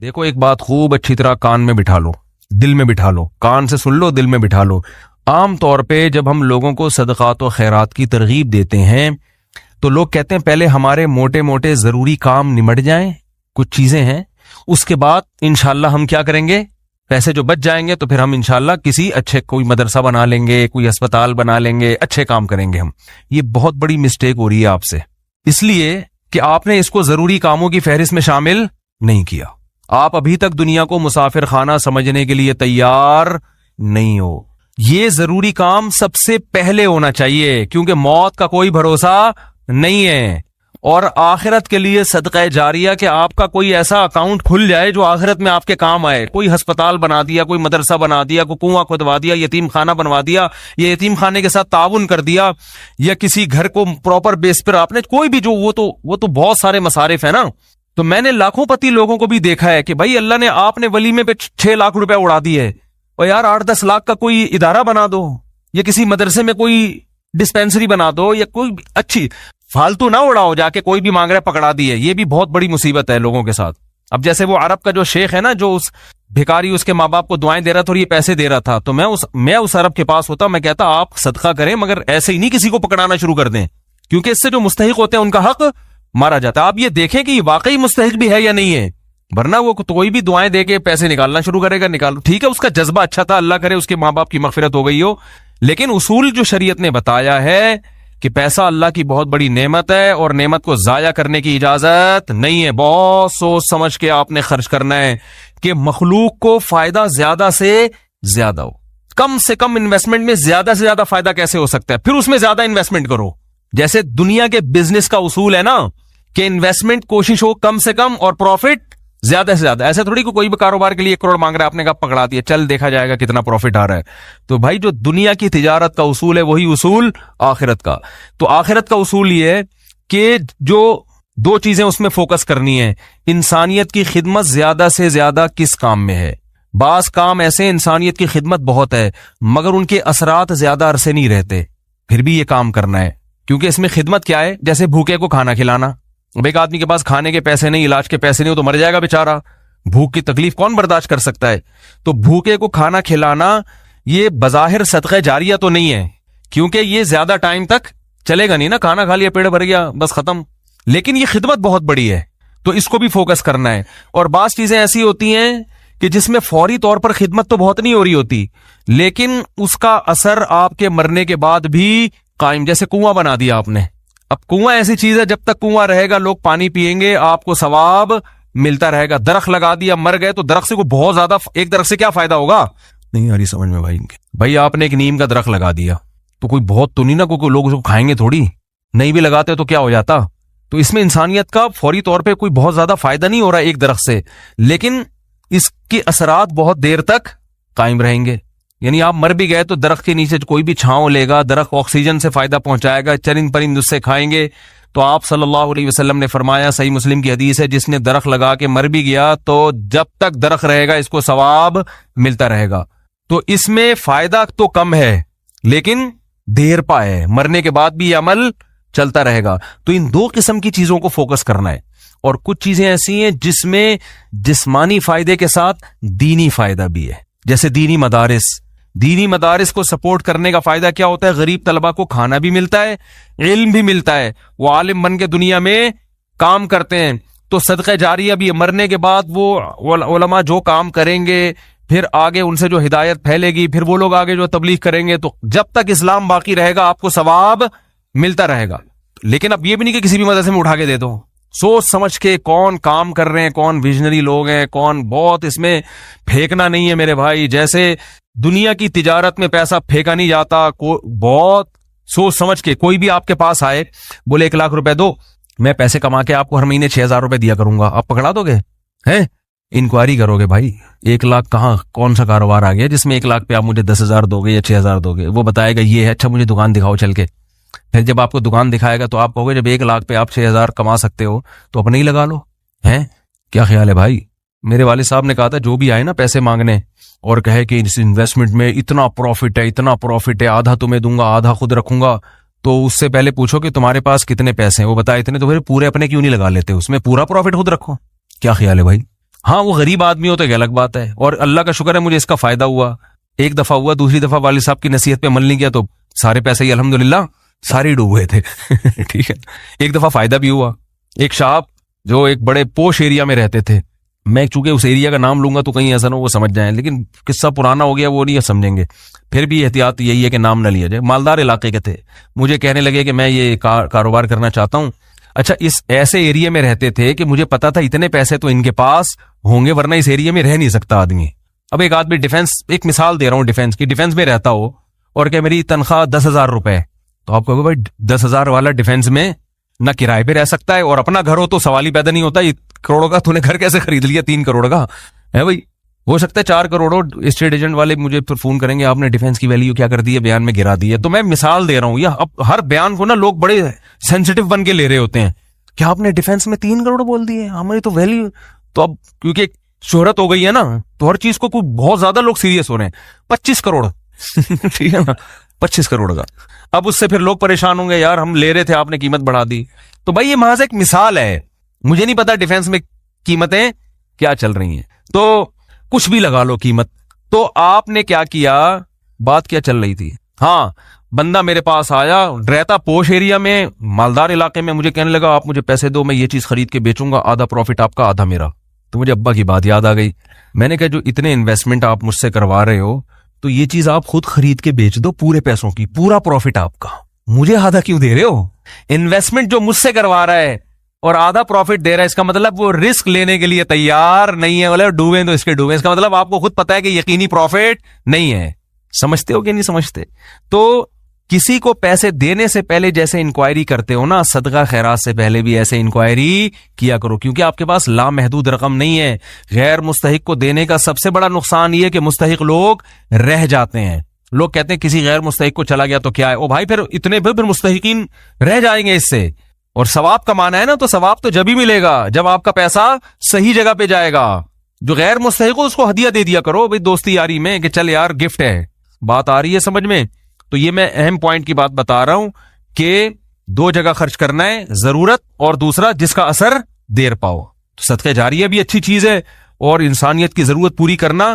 دیکھو ایک بات خوب اچھی طرح کان میں بٹھا لو، دل میں بٹھا لو، کان سے سن لو، دل میں بٹھا لو۔ عام طور پہ جب ہم لوگوں کو صدقات و خیرات کی ترغیب دیتے ہیں تو لوگ کہتے ہیں پہلے ہمارے موٹے موٹے ضروری کام نمٹ جائیں، کچھ چیزیں ہیں، اس کے بعد انشاءاللہ ہم کیا کریں گے، پیسے جو بچ جائیں گے تو پھر ہم انشاءاللہ کسی اچھے کوئی مدرسہ بنا لیں گے، کوئی اسپتال بنا لیں گے، اچھے کام کریں گے ہم۔ یہ بہت بڑی مسٹیک ہو رہی ہے آپ سے، اس لیے کہ آپ نے اس کو ضروری کاموں کی فہرست میں شامل نہیں کیا۔ آپ ابھی تک دنیا کو مسافر خانہ سمجھنے کے لیے تیار نہیں ہو۔ یہ ضروری کام سب سے پہلے ہونا چاہیے، کیونکہ موت کا کوئی بھروسہ نہیں ہے۔ اور آخرت کے لیے صدقہ جاریہ کہ آپ کا کوئی ایسا اکاؤنٹ کھل جائے جو آخرت میں آپ کے کام آئے، کوئی ہسپتال بنا دیا، کوئی مدرسہ بنا دیا، کوئی کنواں کھدوا دیا، یتیم خانہ بنوا دیا، یا یتیم خانے کے ساتھ تعاون کر دیا، یا کسی گھر کو پراپر بیس پر آپ نے کوئی بھی جو وہ تو بہت سارے مصارف ہیں نا۔ تو میں نے لاکھوں پتی لوگوں کو بھی دیکھا ہے کہ بھائی اللہ نے آپ نے ولیمے پہ 6 لاکھ روپے اڑا دیے، اور یار 8-10 لاکھ کا کوئی ادارہ بنا دو، یا کسی مدرسے میں کوئی ڈسپینسری بنا دو، یا کوئی اچھی فالتو نہ اڑاؤ، جا کے کوئی بھی مانگ رہا پکڑا دیے۔ یہ بھی بہت بڑی مصیبت ہے لوگوں کے ساتھ۔ اب جیسے وہ عرب کا جو شیخ ہے نا، جو اس بھکاری اس کے ماں باپ کو دعائیں دے رہا تھا اور یہ پیسے دے رہا تھا، تو میں اس عرب کے پاس ہوتا، میں کہتا آپ صدقہ کریں مگر ایسے ہی نہیں کسی کو پکڑانا شروع کر دیں، کیونکہ اس سے جو مستحق ہوتے ہیں ان کا حق مارا جاتا ہے۔ آپ یہ دیکھیں کہ یہ واقعی مستحق بھی ہے یا نہیں ہے، ورنہ وہ کوئی بھی دعائیں دے کے پیسے نکالنا شروع کرے گا، نکالو ٹھیک ہے، اس کا جذبہ اچھا تھا، اللہ کرے اس کے ماں باپ کی مغفرت ہو گئی ہو، لیکن اصول جو شریعت نے بتایا ہے کہ پیسہ اللہ کی بہت بڑی نعمت ہے اور نعمت کو ضائع کرنے کی اجازت نہیں ہے۔ بہت سوچ سمجھ کے آپ نے خرچ کرنا ہے کہ مخلوق کو فائدہ زیادہ سے زیادہ ہو۔ کم سے کم انویسٹمنٹ میں زیادہ سے زیادہ فائدہ کیسے ہو سکتا ہے، پھر اس میں زیادہ انویسٹمنٹ کرو۔ جیسے دنیا کے بزنس کا اصول ہے نا کہ انویسٹمنٹ کوشش ہو کم سے کم اور پروفٹ زیادہ سے زیادہ۔ ایسا تھوڑی کوئی بھی کاروبار کے لیے 1 کروڑ مانگ رہا ہے، آپ نے کہا پکڑا دیا، چل دیکھا جائے گا کتنا پروفٹ آ رہا ہے۔ تو بھائی جو دنیا کی تجارت کا اصول ہے وہی اصول آخرت کا۔ تو آخرت کا اصول یہ ہے کہ جو 2 چیزیں اس میں فوکس کرنی ہے، انسانیت کی خدمت زیادہ سے زیادہ کس کام میں ہے۔ بعض کام ایسے انسانیت کی خدمت بہت ہے مگر ان کے اثرات زیادہ عرصے نہیں رہتے، پھر بھی یہ کام کرنا ہے، کیونکہ اس میں خدمت کیا ہے، جیسے بھوکے کو کھانا کھلانا۔ اب ایک آدمی کے پاس کھانے کے پیسے نہیں، علاج کے پیسے نہیں، وہ تو مر جائے گا بیچارہ، بھوک کی تکلیف کون برداشت کر سکتا ہے۔ تو بھوکے کو کھانا کھلانا یہ بظاہر صدقہ جاریہ تو نہیں ہے، کیونکہ یہ زیادہ ٹائم تک چلے گا نہیں نا، کھانا کھا لیا پیٹ بھر گیا بس ختم، لیکن یہ خدمت بہت بڑی ہے تو اس کو بھی فوکس کرنا ہے۔ اور بعض چیزیں ایسی ہوتی ہیں کہ جس میں فوری طور پر خدمت تو بہت نہیں ہو رہی ہوتی، لیکن اس کا اثر آپ کے مرنے کے بعد بھی قائم۔ جیسے کنواں بنا دیا آپ نے، اب کنواں ایسی چیز ہے جب تک کنواں رہے گا لوگ پانی پیئیں گے، آپ کو ثواب ملتا رہے گا۔ درخت لگا دیا، مر گئے تو درخت سے کوئی بہت زیادہ، ایک درخت سے کیا فائدہ ہوگا، نہیں آ رہی سمجھ میں بھائی آپ نے ایک نیم کا درخت لگا دیا تو کوئی بہت تو نہیں نا، کوئی لوگ اس کو کھائیں گے تھوڑی، نہیں بھی لگاتے تو کیا ہو جاتا۔ تو اس میں انسانیت کا فوری طور پہ کوئی بہت زیادہ فائدہ نہیں ہو رہا ایک درخت سے، لیکن اس کے اثرات بہت دیر تک قائم رہیں گے۔ یعنی آپ مر بھی گئے تو درخت کے نیچے کوئی بھی چھاؤں لے گا، درخت آکسیجن سے فائدہ پہنچائے گا، چرند پرند اس سے کھائیں گے۔ تو آپ صلی اللہ علیہ وسلم نے فرمایا، صحیح مسلم کی حدیث ہے، جس نے درخت لگا کے مر بھی گیا تو جب تک درخت رہے گا اس کو ثواب ملتا رہے گا۔ تو اس میں فائدہ تو کم ہے لیکن دیر پا ہے، مرنے کے بعد بھی یہ عمل چلتا رہے گا۔ تو ان 2 قسم کی چیزوں کو فوکس کرنا ہے۔ اور کچھ چیزیں ایسی ہیں جس میں جسمانی فائدے کے ساتھ دینی فائدہ بھی ہے، جیسے دینی مدارس کو سپورٹ کرنے کا فائدہ کیا ہوتا ہے، غریب طلبہ کو کھانا بھی ملتا ہے، علم بھی ملتا ہے، وہ عالم بن کے دنیا میں کام کرتے ہیں۔ تو صدقہ جاریہ بھی مرنے کے بعد وہ علماء جو کام کریں گے، پھر آگے ان سے جو ہدایت پھیلے گی، پھر وہ لوگ آگے جو تبلیغ کریں گے، تو جب تک اسلام باقی رہے گا آپ کو ثواب ملتا رہے گا۔ لیکن اب یہ بھی نہیں کہ کسی بھی مدرسے میں اٹھا کے دے دو، سوچ سمجھ کے کون کام کر رہے ہیں، کون ویژنری لوگ ہیں، کون بہت، اس میں پھینکنا نہیں ہے میرے بھائی۔ جیسے دنیا کی تجارت میں پیسہ پھینکا نہیں جاتا، بہت سوچ سمجھ کے۔ کوئی بھی آپ کے پاس آئے بولے 1 لاکھ روپے دو، میں پیسے کما کے آپ کو ہر مہینے 6,000 روپے دیا کروں گا، آپ پکڑا دو گے؟ ہیں انکوائری کرو گے بھائی 1 لاکھ کہاں، کون سا کاروبار آ گیا جس میں 1 لاکھ پہ آپ مجھے 10,000 دو گے یا 6,000 دو گے؟ وہ بتائے گا یہ ہے، اچھا مجھے دکان دکھاؤ چل کے۔ پھر جب آپ کو دکان دکھائے گا تو آپ کہو گے جب 1 لاکھ پہ آپ 6,000 کما سکتے ہو تو اپنے ہی لگا لو۔ ہیں کیا خیال ہے بھائی؟ میرے والد صاحب نے کہا تھا جو بھی آئے نا پیسے مانگنے اور کہے کہ اس انویسٹمنٹ میں اتنا پروفٹ ہے، آدھا تمہیں دوں گا آدھا خود رکھوں گا، تو اس سے پہلے پوچھو کہ تمہارے پاس کتنے پیسے ہیں، وہ بتائے اتنے، تو پھر پورے اپنے کیوں نہیں لگا لیتے، اس میں پورا پروفٹ خود رکھو۔ کیا خیال ہے بھائی؟ ہاں وہ غریب آدمی ہو تو ایک الگ بات ہے، اور اللہ کا شکر ہے مجھے اس کا فائدہ ہوا، ایک دفعہ ہوا، دوسری دفعہ والد صاحب کی نصیحت پہ عمل نہیں کیا تو سارے پیسے ہی الحمدللہ سارے ڈوب گئے تھے ٹھیک ہے، ایک دفعہ فائدہ بھی ہوا۔ ایک صاحب جو ایک بڑے پوش ایریا میں رہتے تھے، میں چونکہ اس ایریا کا نام لوں گا تو کہیں ایسا نہ وہ سمجھ جائیں، لیکن قصہ پرانا ہو گیا وہ نہیں سمجھیں گے، پھر بھی احتیاط یہی ہے کہ نام نہ لیا جائے، مالدار علاقے کے تھے، مجھے کہنے لگے کہ میں یہ کاروبار کرنا چاہتا ہوں۔ اچھا اس ایسے ایریا میں رہتے تھے کہ مجھے پتا تھا اتنے پیسے تو ان کے پاس ہوں گے ورنہ اس ایریا میں رہ نہیں سکتا آدمی۔ اب ایک آدمی ڈیفینس، ایک مثال دے رہا ہوں ڈیفینس کی، ڈیفینس میں رہتا ہو اور کہ میری تنخواہ 10,000 روپے، تو آپ کہو گے بھائی 10,000 والا ڈیفینس میں نہ کرائے پہ رہ سکتا ہے اور اپنا گھر ہو تو سوال ہی پیدا نہیں ہوتا، یہ کروڑوں کا تو نے گھر کیسے خرید لیا، 3 کروڑ کا ہے بھائی، ہو سکتا ہے 4 کروڑ ہو۔ اسٹیٹ ایجنٹ والے مجھے پھر فون کریں گے آپ نے ڈیفینس کی ویلیو کیا کر دی ہے، بیان میں گرا دی ہے۔ تو میں مثال دے رہا ہوں، یا اب ہر بیان کو نا لوگ بڑے سینسٹیو بن کے لے رہے ہوتے ہیں کہ آپ نے ڈیفینس میں 3 کروڑ بول دیے، ہماری تو ویلیو، تو اب کیونکہ شہرت ہو گئی ہے نا تو ہر چیز کو کوئی بہت زیادہ لوگ سیریس ہو رہے ہیں، 25 کروڑ ٹھیک ہے نا، 25 کروڑ کا، اب اس سے پھر لوگ پریشان ہوں گے، یار ہم لے رہے تھے آپ نے قیمت بڑھا دی۔ تو بھائی یہ محض ایک مثال ہے، مجھے نہیں پتا ڈیفینس میں قیمتیں کیا چل رہی ہیں، تو کچھ بھی لگا لو قیمت۔ تو آپ نے کیا کیا، بات کیا چل رہی تھی، ہاں بندہ میرے پاس آیا، رہتا پوش ایریا میں، مالدار علاقے میں، مجھے کہنے لگا آپ مجھے پیسے دو، میں یہ چیز خرید کے بیچوں گا، آدھا پروفٹ آپ کا آدھا میرا۔ تو مجھے ابا کی بات یاد آ گئی، میں نے کہا جو اتنے انویسٹمنٹ آپ مجھ سے کروا رہے ہو تو یہ چیز آپ خود خرید کے بیچ دو پورے پیسوں کی، پورا پروفٹ آپ کا، مجھے آدھا کیوں دے رہے ہو؟ انویسٹمنٹ جو مجھ سے کروا رہا ہے اور آدھا پروفٹ دے رہا ہے، اس کا مطلب وہ رسک لینے کے لیے تیار نہیں ہے، بولے ڈوبیں تو اس کے ڈوبیں، اس کا مطلب آپ کو خود پتا ہے کہ یقینی پروفٹ نہیں ہے۔ سمجھتے ہو کہ نہیں سمجھتے؟ تو کسی کو پیسے دینے سے پہلے جیسے انکوائری کرتے ہو نا، صدقہ خیرات سے پہلے بھی ایسے انکوائری کیا کرو، کیونکہ آپ کے پاس لامحدود رقم نہیں ہے۔ غیر مستحق کو دینے کا سب سے بڑا نقصان یہ ہے کہ مستحق لوگ رہ جاتے ہیں، لوگ کہتے ہیں کسی غیر مستحق کو چلا گیا تو کیا ہے، او بھائی پھر اتنے پھر مستحقین رہ جائیں گے اس سے، اور ثواب کمانا ہے نا تو ثواب تو جب ہی ملے گا جب آپ کا پیسہ صحیح جگہ پہ جائے گا۔ جو غیر مستحق ہو اس کو ہدیہ دے دیا کرو بھائی دوستی یاری میں، کہ چل یار گفٹ ہے، بات آ رہی ہے سمجھ میں؟ تو یہ میں اہم پوائنٹ کی بات بتا رہا ہوں کہ 2 جگہ خرچ کرنا ہے، ضرورت اور دوسرا جس کا اثر دیر پاؤ۔ تو صدقہ جاریہ بھی اچھی چیز ہے، اور انسانیت کی ضرورت پوری کرنا۔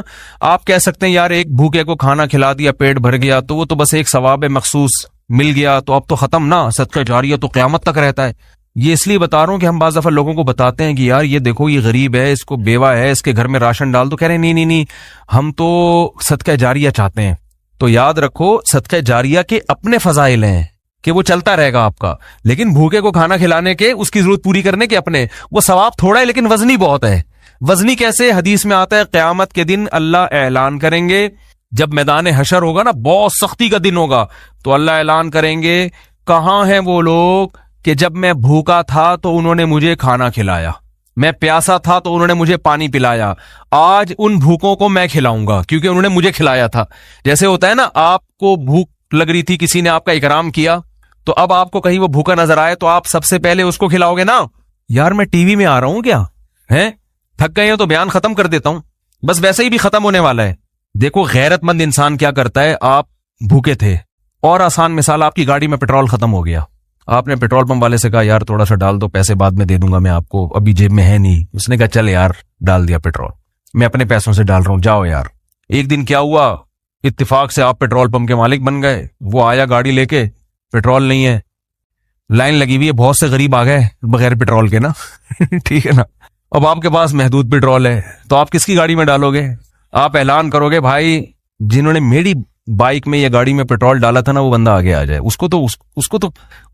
آپ کہہ سکتے ہیں یار ایک بھوکے کو کھانا کھلا دیا، پیٹ بھر گیا تو وہ تو بس ایک ثواب مخصوص مل گیا تو اب تو ختم نا، صدقہ جاریہ تو قیامت تک رہتا ہے۔ یہ اس لیے بتا رہا ہوں کہ ہم بعض دفعہ لوگوں کو بتاتے ہیں کہ یار یہ دیکھو یہ غریب ہے، اس کو بیوہ ہے، اس کے گھر میں راشن ڈال دو، کہہ رہے ہیں نہیں ہم تو صدقہ جاریہ چاہتے ہیں۔ تو یاد رکھو صدقہ جاریہ کے اپنے فضائل ہیں کہ وہ چلتا رہے گا آپ کا، لیکن بھوکے کو کھانا کھلانے کے، اس کی ضرورت پوری کرنے کے اپنے، وہ ثواب تھوڑا ہے لیکن وزنی بہت ہے۔ وزنی کیسے؟ حدیث میں آتا ہے قیامت کے دن اللہ اعلان کریں گے، جب میدان حشر ہوگا نا، بہت سختی کا دن ہوگا، تو اللہ اعلان کریں گے کہاں ہیں وہ لوگ کہ جب میں بھوکا تھا تو انہوں نے مجھے کھانا کھلایا، میں پیاسا تھا تو انہوں نے مجھے پانی پلایا، آج ان بھوکوں کو میں کھلاؤں گا کیونکہ انہوں نے مجھے کھلایا تھا۔ جیسے ہوتا ہے نا، آپ کو بھوک لگ رہی تھی، کسی نے آپ کا اکرام کیا، تو اب آپ کو کہیں وہ بھوکا نظر آئے تو آپ سب سے پہلے اس کو کھلاؤ گے نا، یار میں ٹی وی میں آ رہا ہوں کیا ہے، تھک گئے ہو تو بیان ختم کر دیتا ہوں، بس ویسے ہی بھی ختم ہونے والا ہے۔ دیکھو غیرت مند انسان کیا کرتا ہے، آپ بھوکے تھے، اور آسان مثال، آپ کی گاڑی میں پیٹرول ختم ہو گیا، آپ نے پیٹرول پمپ والے سے کہا یار تھوڑا سا ڈال دو، پیسے بعد میں دے دوں گا میں آپ کو، ابھی جیب میں ہے نہیں۔ اس نے کہا چل یار ڈال دیا پیٹرول، میں اپنے پیسوں سے ڈال رہا ہوں، جاؤ یار۔ ایک دن کیا ہوا، اتفاق سے آپ پیٹرول پمپ کے مالک بن گئے، وہ آیا گاڑی لے کے، پیٹرول نہیں ہے، لائن لگی ہوئی ہے، بہت سے غریب آ گئے بغیر پیٹرول کے نا ٹھیک ہے نا، اب آپ کے پاس محدود پیٹرول ہے تو آپ کس کی گاڑی میں ڈالو گے؟ آپ اعلان کرو گے بھائی جنہوں نے میری بائک میں یا گاڑی میں پیٹرول ڈالا تھا نا وہ بندہ آگے آ جائے، اس کو تو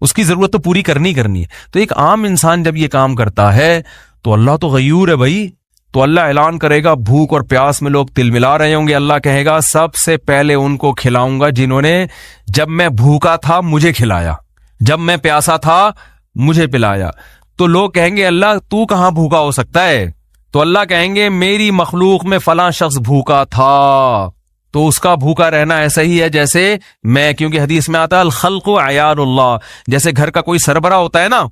اس کی ضرورت تو پوری کرنی ہے۔ تو ایک عام انسان جب یہ کام کرتا ہے تو اللہ تو غیور ہے بھائی، تو اللہ اعلان کرے گا، بھوک اور پیاس میں لوگ تل ملا رہے ہوں گے، اللہ کہے گا سب سے پہلے ان کو کھلاؤں گا جنہوں نے جب میں بھوکا تھا مجھے کھلایا، جب میں پیاسا تھا مجھے پلایا۔ تو لوگ کہیں گے اللہ تو کہاں بھوکا ہو سکتا ہے؟ تو اللہ کہیں گے میری مخلوق میں فلاں شخص بھوکا تھا، تو اس کا بھوکا رہنا ایسا ہی ہے جیسے میں، کیونکہ حدیث میں آتا ہے الخلق عیال اللہ، جیسے گھر کا کوئی سربراہ ہوتا ہے نا،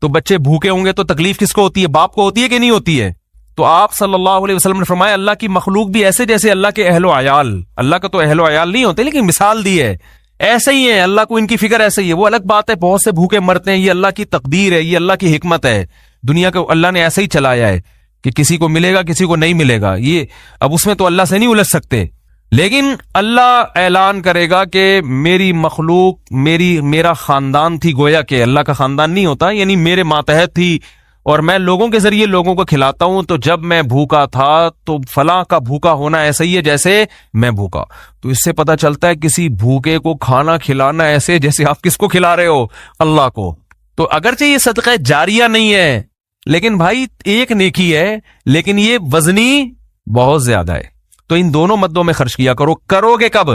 تو بچے بھوکے ہوں گے تو تکلیف کس کو ہوتی ہے؟ باپ کو ہوتی ہے کہ نہیں ہوتی ہے؟ تو آپ صلی اللہ علیہ وسلم نے فرمایا اللہ کی مخلوق بھی ایسے جیسے اللہ کے اہل و عیال، اللہ کا تو اہل و عیال نہیں ہوتے لیکن مثال دی ہے، ایسے ہی ہے، اللہ کو ان کی فکر ایسے ہی ہے۔ وہ الگ بات ہے بہت سے بھوکے مرتے ہیں، یہ اللہ کی تقدیر ہے، یہ اللہ کی حکمت ہے، دنیا کو اللہ نے ایسے ہی چلایا ہے، کہ کسی کو ملے گا کسی کو نہیں ملے گا، یہ اب اس میں تو اللہ سے نہیں الجھ سکتے، لیکن اللہ اعلان کرے گا کہ میری مخلوق میرا خاندان تھی، گویا کہ اللہ کا خاندان نہیں ہوتا، یعنی میرے ماتحت تھی، اور میں لوگوں کے ذریعے لوگوں کو کھلاتا ہوں، تو جب میں بھوکا تھا تو فلاں کا بھوکا ہونا ایسا ہی ہے جیسے میں بھوکا۔ تو اس سے پتہ چلتا ہے کسی بھوکے کو کھانا کھلانا ایسے جیسے آپ کس کو کھلا رہے ہو، اللہ کو۔ تو اگرچہ یہ صدقہ جاریہ نہیں ہے، لیکن بھائی ایک نیکی ہے، لیکن یہ وزنی بہت زیادہ ہے۔ تو ان دونوں مدوں میں خرچ کیا کرو۔ کرو گے کب؟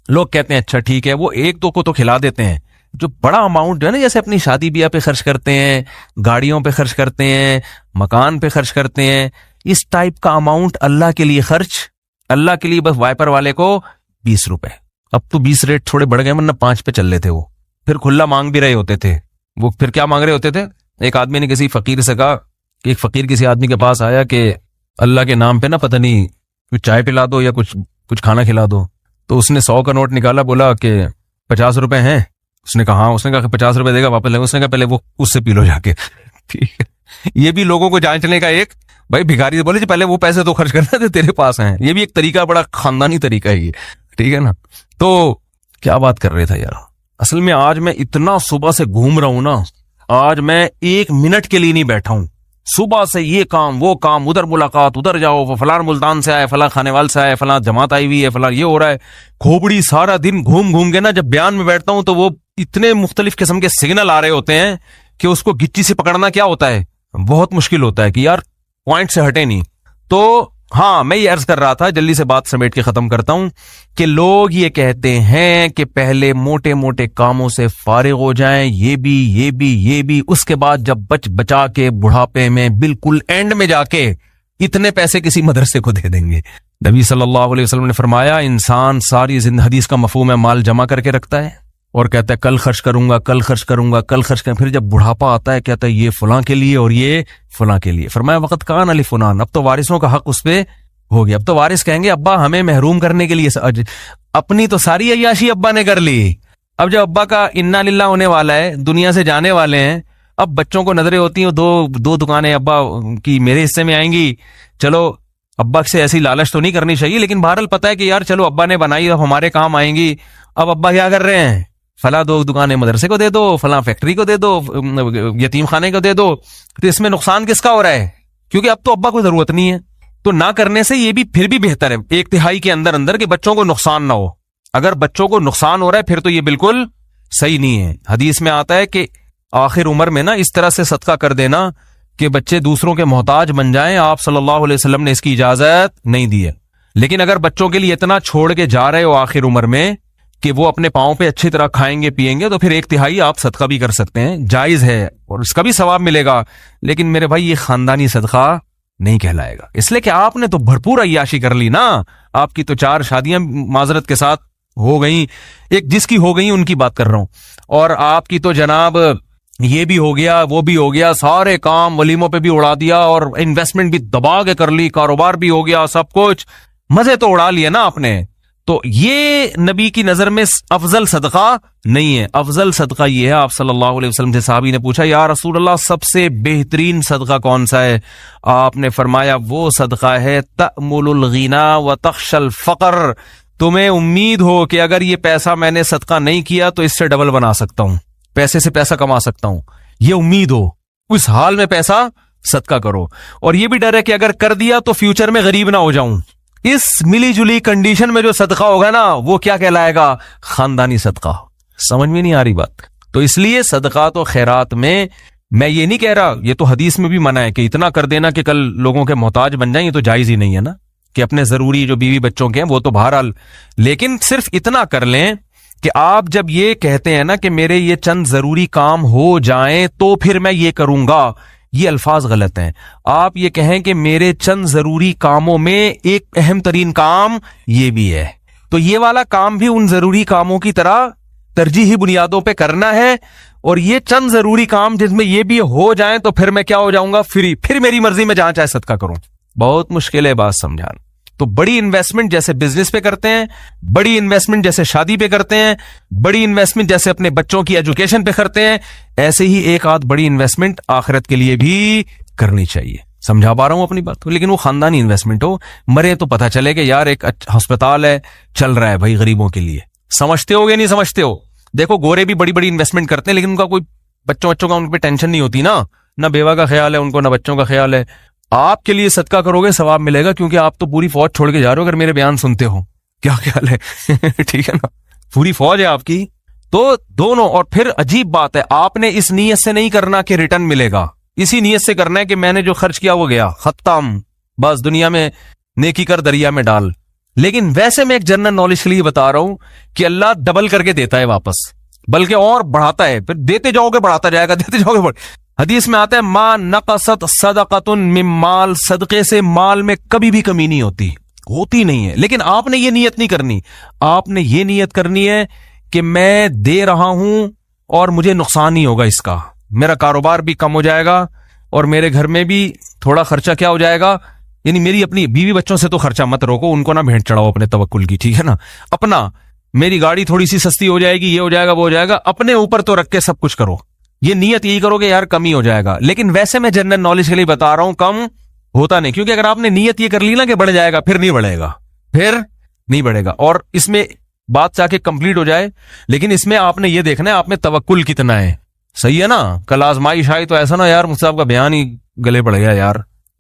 لوگ کہتے ہیں اچھا ٹھیک ہے، وہ ایک دو کو تو کھلا دیتے ہیں، جو بڑا اماؤنٹ ہے نا، جیسے اپنی شادی بیاہ پہ خرچ کرتے ہیں، گاڑیوں پہ خرچ کرتے ہیں، مکان پہ خرچ کرتے ہیں، اس ٹائپ کا اماؤنٹ اللہ کے لیے خرچ، اللہ کے لیے بس وائپر والے کو 20 روپے، اب تو 20 ریٹ تھوڑے بڑھ گئے، ورنہ 5 پہ چل رہے تھے، وہ پھر کھلا مانگ بھی رہے ہوتے تھے۔ وہ پھر کیا مانگ رہے ہوتے تھے؟ ایک آدمی نے کسی فقیر سے کہا کہ ایک فقیر کسی آدمی کے پاس آیا کہ اللہ کے نام پہ نا پتہ نہیں کچھ چائے پلا دو یا کچھ کھانا کھلا دو۔ تو اس نے 100 کا نوٹ نکالا، بولا کہ 50 روپے ہیں؟ اس نے کہا ہاں۔ اس نے کہا کہ 50 روپے دے گا واپس لے گا۔ اس نے کہا پہلے وہ اس سے پی لو جا کے، ٹھیک ہے۔ یہ بھی لوگوں کو جانچنے کا ایک، بھائی بھکاری سے بولے جی پہلے وہ پیسے تو خرچ کرنا تھے، تیرے پاس ہیں۔ یہ بھی ایک طریقہ، بڑا خاندانی طریقہ ہے یہ، ٹھیک ہے نا۔ تو کیا بات کر رہے تھا یار، اصل میں آج میں اتنا صبح سے گھوم رہا ہوں نا، آج میں 1 منٹ کے لیے نہیں بیٹھا ہوں، صبح سے یہ کام وہ کام، ادھر ملاقات، ادھر جاؤ، فلاں ملتان سے آئے، فلاں خانے وال سے آئے، فلاں جماعت آئی ہوئی ہے، فلاں یہ ہو رہا ہے، کھوپڑی سارا دن گھوم گھوم کے نا جب بیان میں بیٹھتا ہوں تو وہ اتنے مختلف قسم کے سگنل آ رہے ہوتے ہیں کہ اس کو گچی سے پکڑنا کیا ہوتا ہے، بہت مشکل ہوتا ہے کہ یار پوائنٹ سے ہٹے نہیں۔ تو ہاں، میں یہ عرض کر رہا تھا، جلدی سے بات سمیٹ کے ختم کرتا ہوں، کہ لوگ یہ کہتے ہیں کہ پہلے موٹے موٹے کاموں سے فارغ ہو جائیں، یہ بھی، اس کے بعد جب بچا کے بڑھاپے میں بالکل اینڈ میں جا کے اتنے پیسے کسی مدرسے کو دے دیں گے۔ نبی صلی اللہ علیہ وسلم نے فرمایا، انسان ساری زندگی، حدیث کا مفہوم ہے، مال جمع کر کے رکھتا ہے اور کہتا ہے کل خرچ کروں گا، کل خرچ کروں گا، کل خرچ کروں گا، پھر جب بڑھاپا آتا ہے کہتا ہے یہ فلاں کے لیے اور یہ فلاں کے لیے۔ فرمایا وقت کان علی فلان، اب تو وارثوں کا حق اس پہ ہو گیا، اب تو وارث کہیں گے ابا ہمیں محروم کرنے کے لیے، اپنی تو ساری عیاشی ابا نے کر لی، اب جب ابا کا انا للہ ہونے والا ہے، دنیا سے جانے والے ہیں، اب بچوں کو نظریں ہوتی ہیں دو دکانیں ابا کی میرے حصے میں آئیں گی، چلو ابا سے ایسی لالچ تو نہیں کرنی چاہیے، لیکن بہرحال پتہ ہے کہ یار چلو ابا نے بنائی، اب ہمارے کام آئیں گی۔ اب ابا کیا کر رہے ہیں؟ فلاں 2 دکانیں مدرسے کو دے دو، فلاں فیکٹری کو دے دو، یتیم خانے کو دے دو۔ تو اس میں نقصان کس کا ہو رہا ہے؟ کیونکہ اب تو ابا کو ضرورت نہیں ہے۔ تو نہ کرنے سے یہ بھی پھر بھی بہتر ہے 1/3 کے اندر کہ بچوں کو نقصان نہ ہو۔ اگر بچوں کو نقصان ہو رہا ہے پھر تو یہ بالکل صحیح نہیں ہے۔ حدیث میں آتا ہے کہ آخر عمر میں نا اس طرح سے صدقہ کر دینا کہ بچے دوسروں کے محتاج بن جائیں، آپ صلی اللہ علیہ وسلم نے اس کی اجازت نہیں دی ہے۔ لیکن اگر بچوں کے لیے اتنا چھوڑ کے جا رہے ہو آخر عمر میں کہ وہ اپنے پاؤں پہ اچھی طرح کھائیں گے پیئیں گے، تو پھر 1/3 آپ صدقہ بھی کر سکتے ہیں، جائز ہے اور اس کا بھی ثواب ملے گا۔ لیکن میرے بھائی یہ خاندانی صدقہ نہیں کہلائے گا، اس لیے کہ آپ نے تو بھرپور عیاشی کر لی نا۔ آپ کی تو 4 شادیاں معذرت کے ساتھ ہو گئیں، ایک جس کی ہو گئیں ان کی بات کر رہا ہوں، اور آپ کی تو جناب یہ بھی ہو گیا وہ بھی ہو گیا، سارے کام ولیموں پہ بھی اڑا دیا اور انویسٹمنٹ بھی دبا کے کر لی، کاروبار بھی ہو گیا، سب کچھ مزے تو اڑا لیے نا آپ نے۔ تو یہ نبی کی نظر میں افضل صدقہ نہیں ہے۔ افضل صدقہ یہ ہے، آپ صلی اللہ علیہ وسلم سے صحابی نے پوچھا یا رسول اللہ سب سے بہترین صدقہ کون سا ہے؟ آپ نے فرمایا وہ صدقہ ہے تأمل الغنا وتخشى الفقر، تمہیں امید ہو کہ اگر یہ پیسہ میں نے صدقہ نہیں کیا تو اس سے ڈبل بنا سکتا ہوں، پیسے سے پیسہ کما سکتا ہوں، یہ امید ہو، اس حال میں پیسہ صدقہ کرو، اور یہ بھی ڈر ہے کہ اگر کر دیا تو فیوچر میں غریب نہ ہو جاؤں۔ اس ملی جلی کنڈیشن میں جو صدقہ ہوگا نا وہ کیا کہلائے گا؟ خاندانی صدقہ۔ سمجھ میں نہیں آ رہی بات؟ تو اس لیے صدقات و خیرات میں یہ نہیں کہہ رہا، یہ تو حدیث میں بھی منع ہے کہ اتنا کر دینا کہ کل لوگوں کے محتاج بن جائیں، یہ تو جائز ہی نہیں ہے نا، کہ اپنے ضروری جو بیوی بچوں کے ہیں وہ تو بہرحال، لیکن صرف اتنا کر لیں کہ آپ جب یہ کہتے ہیں نا کہ میرے یہ چند ضروری کام ہو جائیں تو پھر میں یہ کروں گا، یہ الفاظ غلط ہیں۔ آپ یہ کہیں کہ میرے چند ضروری کاموں میں ایک اہم ترین کام یہ بھی ہے، تو یہ والا کام بھی ان ضروری کاموں کی طرح ترجیحی بنیادوں پہ کرنا ہے، اور یہ چند ضروری کام جس میں یہ بھی ہو جائیں تو پھر میں کیا ہو جاؤں گا؟ فری، پھر میری مرضی میں جہاں چاہے صدقہ کروں۔ بہت مشکل ہے بات سمجھانا۔ تو بڑی انویسٹمنٹ جیسے بزنس پہ کرتے ہیں، بڑی انویسٹمنٹ جیسے شادی پہ کرتے ہیں، بڑی انویسٹمنٹ جیسے اپنے بچوں کی ایجوکیشن پہ کرتے ہیں، ایسے ہی ایک آدھ بڑی انویسٹمنٹ آخرت کے لیے بھی کرنی چاہیے۔ سمجھا پا رہا ہوں اپنی بات کو؟ لیکن وہ خاندانی انویسٹمنٹ ہو, مرے تو پتہ چلے کہ یار ایک ہسپتال ہے چل رہا ہے بھائی غریبوں کے لیے. سمجھتے ہو گے نہیں سمجھتے ہو؟ دیکھو گورے بھی بڑی بڑی انویسٹمنٹ کرتے ہیں لیکن ان کا کوئی بچوں کا ان پہ ٹینشن نہیں ہوتی نا, نہ بیوہ کا خیال ہے ان کو, نہ بچوں کا خیال ہے. آپ کے لیے صدقہ کرو گے ثواب ملے گا, کیونکہ آپ تو پوری فوج چھوڑ کے جا رہے ہو اگر میرے بیان سنتے ہو. کیا خیال ہے؟ ٹھیک ہے نا, پوری فوج ہے آپ کی. تو دونوں. اور پھر عجیب بات ہے, آپ نے اس نیت سے نہیں کرنا کہ ریٹرن ملے گا, اسی نیت سے کرنا ہے کہ میں نے جو خرچ کیا وہ گیا, ختم, بس دنیا میں نیکی کر دریا میں ڈال. لیکن ویسے میں ایک جنرل نالج کے لیے بتا رہا ہوں کہ اللہ ڈبل کر کے دیتا ہے واپس, بلکہ اور بڑھاتا ہے, پھر دیتے جاؤ گے بڑھاتا جائے گا, دیتے جاؤ گے. حدیث میں آتا ہے ما نقصت صدقۃ من مال, صدقے سے مال میں کبھی بھی کمی نہیں ہوتی نہیں ہے. لیکن آپ نے یہ نیت نہیں کرنی, آپ نے یہ نیت کرنی ہے کہ میں دے رہا ہوں اور مجھے نقصان نہیں ہوگا اس کا, میرا کاروبار بھی کم ہو جائے گا اور میرے گھر میں بھی تھوڑا خرچہ کیا ہو جائے گا. یعنی میری اپنی بیوی بچوں سے تو خرچہ مت روکو, ان کو نہ بھیڑ چڑھاؤ اپنے توکل کی, ٹھیک ہے نا. اپنا, میری گاڑی تھوڑی سی سستی ہو جائے گی, یہ ہو جائے گا وہ ہو جائے گا, اپنے اوپر تو رکھ کے سب کچھ کرو. یہ نیت یہی کرو کہ یار کمی ہو جائے گا. لیکن ویسے میں جنرل نالج کے لیے بتا رہا ہوں کم ہوتا نہیں, کیونکہ اگر آپ نے نیت یہ کر لی نا کہ بڑھ جائے گا, پھر نہیں بڑھے گا. اور اس میں بات چاہ کے کمپلیٹ ہو جائے, لیکن اس میں آپ نے یہ دیکھنا ہے آپ میں توکل کتنا ہے. صحیح ہے نا. کل آزمائش آئی تو ایسا نا یار مجھ سے آپ کا بیان ہی گلے پڑ گیا یار,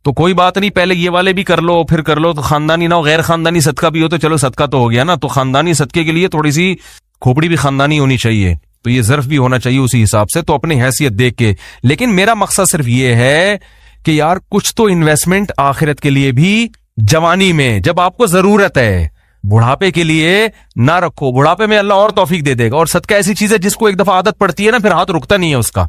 تو کوئی بات نہیں, پہلے یہ والے بھی کر لو پھر کر لو, تو خاندانی نہ ہو, غیر خاندانی صدقہ بھی ہو تو چلو صدقہ تو ہو گیا نا. تو خاندانی صدقے کے لیے تھوڑی سی کھوپڑی بھی خاندانی ہونی چاہیے, تو یہ ظرف بھی ہونا چاہیے اسی حساب سے, تو اپنی حیثیت دیکھ کے. لیکن میرا مقصد صرف یہ ہے کہ یار کچھ تو انویسٹمنٹ آخرت کے لیے بھی جوانی میں جب آپ کو ضرورت ہے, بڑھاپے کے لیے نہ رکھو. بڑھاپے میں اللہ اور توفیق دے دے گا. اور صدقہ ایسی چیز ہے جس کو ایک دفعہ عادت پڑتی ہے نا, پھر ہاتھ رکتا نہیں ہے اس کا.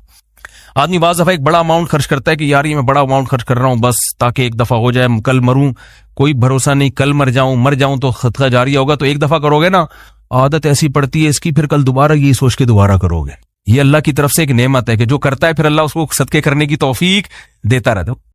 آدمی بعض دفعہ ایک بڑا اماؤنٹ خرچ کرتا ہے کہ یار یہ میں بڑا اماؤنٹ خرچ کر رہا ہوں بس تاکہ ایک دفعہ ہو جائے, کل مروں کوئی بھروسہ نہیں, کل مر جاؤں تو صدقہ جاریہ ہوگا. تو ایک دفعہ کرو گے نا, عادت ایسی پڑتی ہے اس کی, پھر کل دوبارہ یہی سوچ کے دوبارہ کرو گے. یہ اللہ کی طرف سے ایک نعمت ہے کہ جو کرتا ہے پھر اللہ اس کو صدقے کرنے کی توفیق دیتا رہتا ہے.